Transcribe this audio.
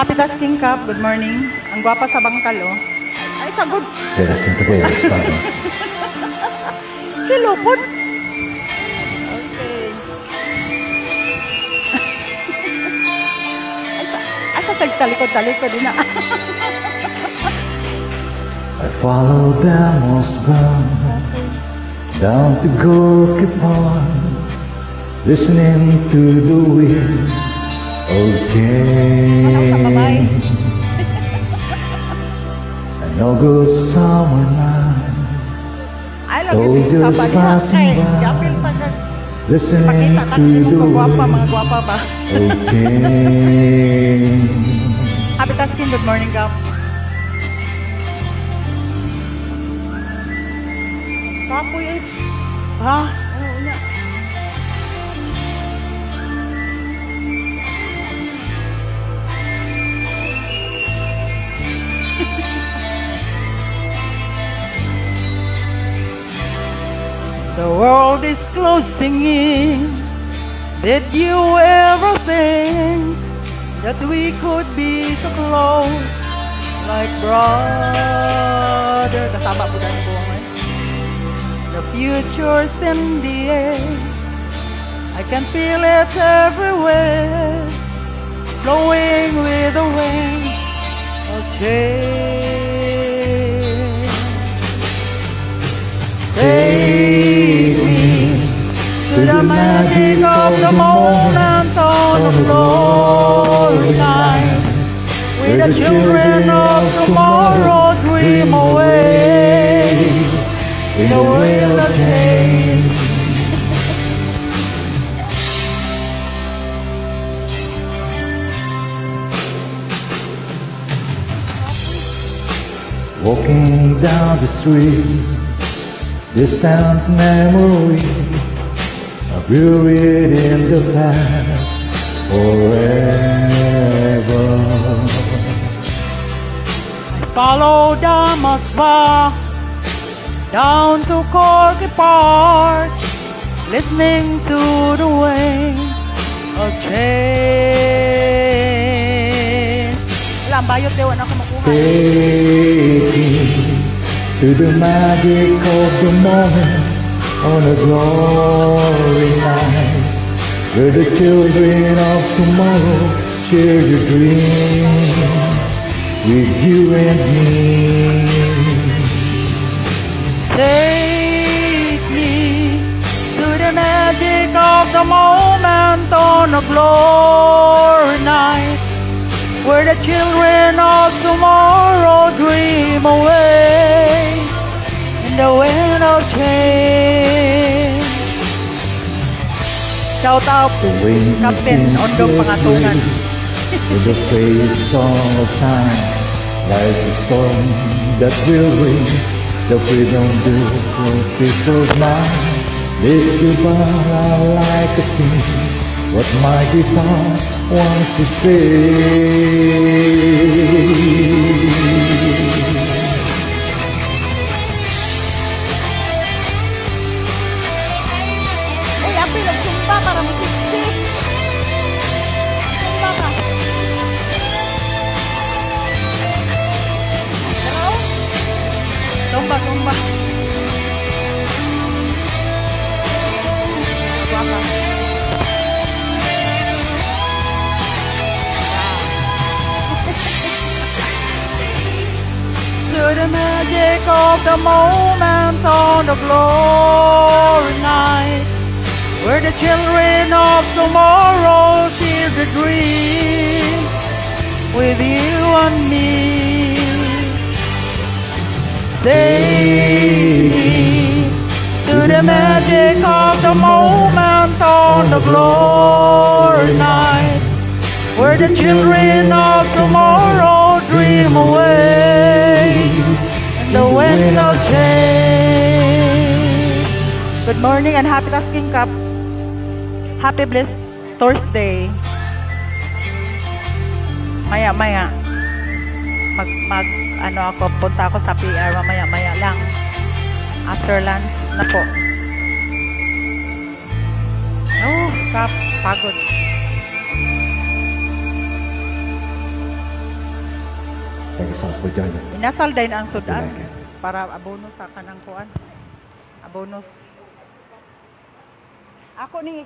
Happy Tasking Cup, good morning. Ang gwapa sa bangkal, oh. Ay, sagod. Testing today, starting. Hello, pod. Okay. Asa sa talikod din na. I follow Damos down to Gorky Pond, listening to the wind of change. An August summer night, I love you sa balihan. Ay, yapil tagad. listening Pakita to mo the ko gwapa, wind mga gwapa ba? of change. Happy Tasking, good morning, Gap. Kapoy eh. Ha? Oo na. The world is closing in. Did you ever think that we could be so close, like brother? Kasama po tayo po ngayon. The future's in the air. I can feel it everywhere, blowing with the winds of change. Take me to the magic of the moment on the glory night, where the children of tomorrow dream away in the world of taste. Walking down the street, distant memories are buried in the past forever. Follow Damas down to Corky Park, listening to the wind of change. Alam, bayot dewa na ako makuha. Take me to the magic of the moment on a glory night, where the children of tomorrow share the dream with you and me. Take me to the magic of the moment on a glory night, where the children of tomorrow dream away in the wind of change. Shout out, Captain Ondong Pangatungan. With the face of time, like a storm that will bring the freedom beautiful peace of mind. Lift you by like a sea, what my guitar wants to say. Uy, Api, nagsumpa para musiksi. Sumpa ka. Hello? Sumba. Guapa. To the magic of the moment on the glory night, where the children of tomorrow share the dream with you and me. Take me to the magic of the moment on the glory night, where the children of tomorrow dream away in the wind of change. Good morning and happy Tasking Cup. Happy blessed Thursday. Maya. Punta ako sa PR maya lang. After lunch na po. Oh, pagod. Thank you so much for joining. Inasal din ang sudan Like it. para abono sa kanang kuan. Abonos. Ako ning